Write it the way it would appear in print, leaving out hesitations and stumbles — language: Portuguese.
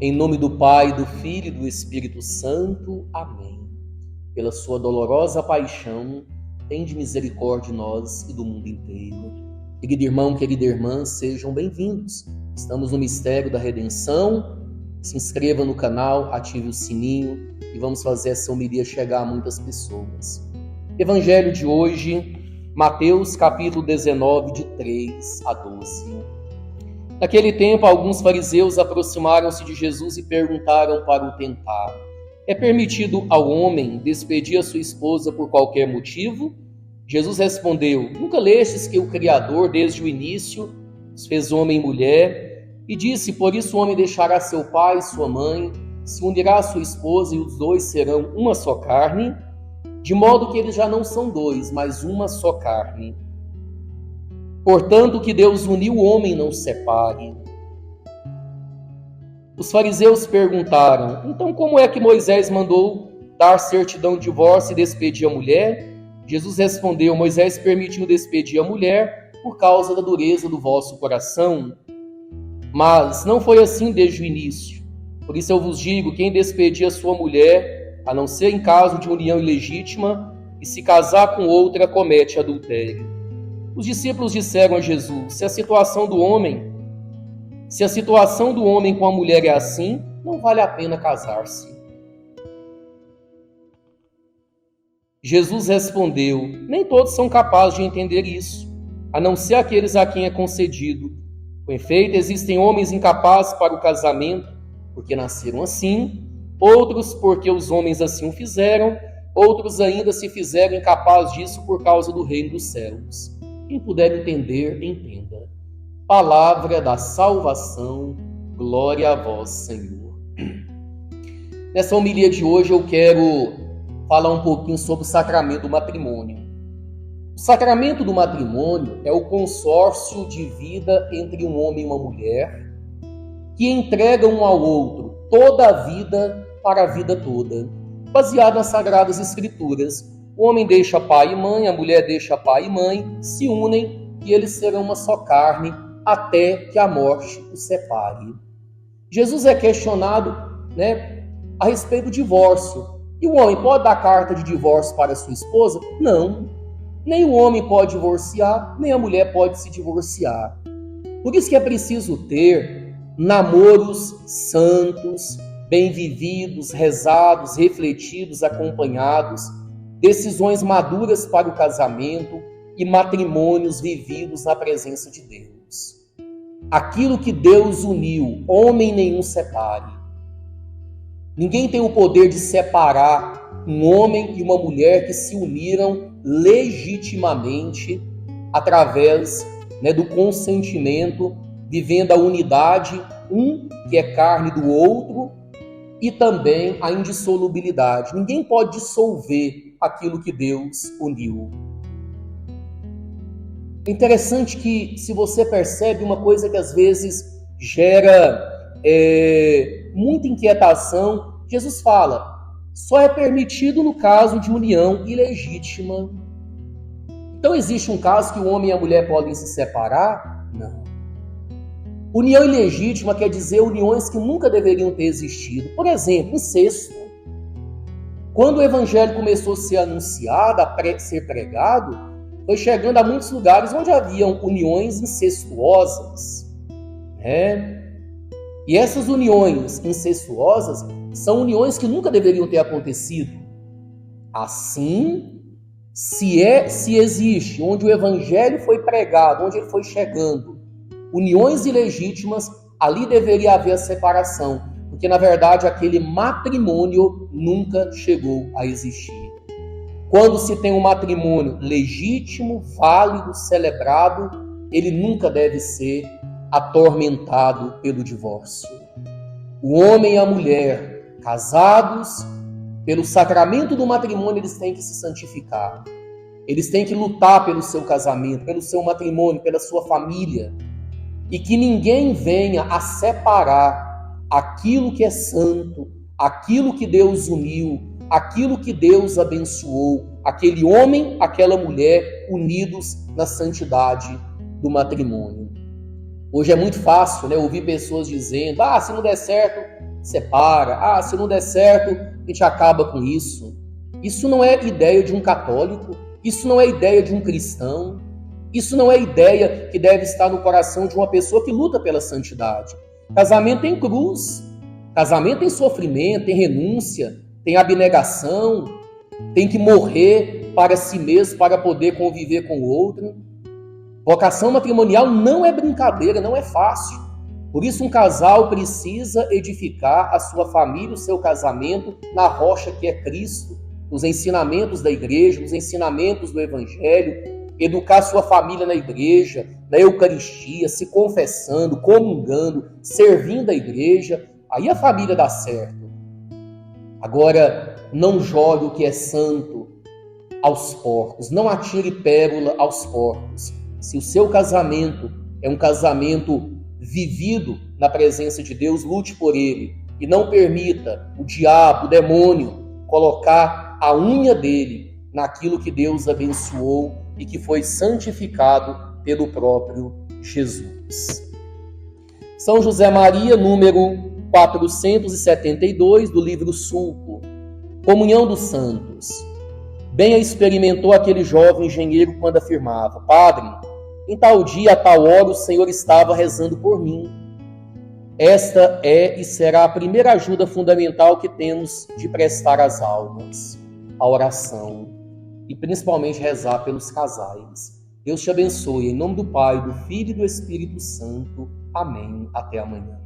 Em nome do Pai, do Filho e do Espírito Santo. Amém. Pela sua dolorosa paixão, tende misericórdia de nós e do mundo inteiro. Querido irmão, querida irmã, sejam bem-vindos. Estamos no mistério da redenção. Se inscreva no canal, ative o sininho e vamos fazer essa homilia chegar a muitas pessoas. Evangelho de hoje, Mateus capítulo 19, de 3 a 12. Naquele tempo, alguns fariseus aproximaram-se de Jesus e perguntaram para o tentar: é permitido ao homem despedir a sua esposa por qualquer motivo? Jesus respondeu: nunca lestes que o Criador, desde o início, os fez homem e mulher? E disse: por isso o homem deixará seu pai e sua mãe, se unirá à sua esposa e os dois serão uma só carne? De modo que eles já não são dois, mas uma só carne. Portanto, o que Deus uniu, o homem não separe. Os fariseus perguntaram: então como é que Moisés mandou dar certidão de divórcio e despedir a mulher? Jesus respondeu: Moisés permitiu despedir a mulher por causa da dureza do vosso coração. Mas não foi assim desde o início. Por isso eu vos digo, quem despedir a sua mulher, a não ser em caso de união ilegítima, e se casar com outra, comete adultério. Os discípulos disseram a Jesus: se a situação do homem com a mulher é assim, não vale a pena casar-se. Jesus respondeu: nem todos são capazes de entender isso, a não ser aqueles a quem é concedido. Com efeito, existem homens incapazes para o casamento, porque nasceram assim, outros porque os homens assim o fizeram, outros ainda se fizeram incapazes disso por causa do reino dos céus. Quem puder entender, entenda. Palavra da salvação, glória a vós, Senhor. Nessa homilia de hoje eu quero falar um pouquinho sobre o sacramento do matrimônio. O sacramento do matrimônio é o consórcio de vida entre um homem e uma mulher que entregam um ao outro toda a vida para a vida toda, baseado nas Sagradas Escrituras. O homem deixa pai e mãe, a mulher deixa pai e mãe, se unem e eles serão uma só carne até que a morte os separe. Jesus é questionado, a respeito do divórcio. E o homem pode dar carta de divórcio para sua esposa? Não. Nem o homem pode divorciar, nem a mulher pode se divorciar. Por isso que é preciso ter namoros santos, bem vividos, rezados, refletidos, acompanhados, decisões maduras para o casamento e matrimônios vividos na presença de Deus. Aquilo que Deus uniu, homem nenhum separe. Ninguém tem o poder de separar um homem e uma mulher que se uniram legitimamente através do consentimento, vivendo a unidade, um que é carne do outro, e também a indissolubilidade. Ninguém pode dissolver aquilo que Deus uniu. É interessante que, se você percebe uma coisa que às vezes gera muita inquietação, Jesus fala: só é permitido no caso de união ilegítima. Então existe um caso que o homem e a mulher podem se separar? Não. União ilegítima quer dizer uniões que nunca deveriam ter existido. Por exemplo, incesto. Quando o evangelho começou a ser anunciado, a ser pregado, foi chegando a muitos lugares onde haviam uniões incestuosas. E essas uniões incestuosas são uniões que nunca deveriam ter acontecido. Assim, se existe, onde o evangelho foi pregado, onde ele foi chegando, uniões ilegítimas, ali deveria haver a separação, porque na verdade aquele matrimônio nunca chegou a existir. Quando se tem um matrimônio legítimo, válido, celebrado, ele nunca deve ser atormentado pelo divórcio. O homem e a mulher, casados, pelo sacramento do matrimônio, eles têm que se santificar. Eles têm que lutar pelo seu casamento, pelo seu matrimônio, pela sua família. E que ninguém venha a separar aquilo que é santo, aquilo que Deus uniu, aquilo que Deus abençoou, aquele homem, aquela mulher unidos na santidade do matrimônio. Hoje é muito fácil, ouvir pessoas dizendo: se não der certo, separa, se não der certo, a gente acaba com isso. Isso não é ideia de um católico, isso não é ideia de um cristão, isso não é ideia que deve estar no coração de uma pessoa que luta pela santidade. Casamento tem cruz, casamento tem sofrimento, tem renúncia, tem abnegação, tem que morrer para si mesmo para poder conviver com o outro. Vocação matrimonial não é brincadeira, não é fácil. Por isso um casal precisa edificar a sua família, o seu casamento na rocha que é Cristo, nos ensinamentos da igreja, nos ensinamentos do evangelho, educar sua família na igreja, na Eucaristia, se confessando, comungando, servindo a igreja, aí a família dá certo. Agora, não jogue o que é santo aos porcos, não atire pérola aos porcos. Se o seu casamento é um casamento vivido na presença de Deus, lute por ele e não permita o diabo, o demônio, colocar a unha dele naquilo que Deus abençoou e que foi santificado pelo próprio Jesus. São José Maria, número 472 do livro Sulco, Comunhão dos Santos. Bem a experimentou aquele jovem engenheiro quando afirmava: Padre, em tal dia, a tal hora, o Senhor estava rezando por mim. Esta é e será a primeira ajuda fundamental que temos de prestar às almas, a oração, e principalmente rezar pelos casais. Deus te abençoe, em nome do Pai, do Filho e do Espírito Santo. Amém. Até amanhã.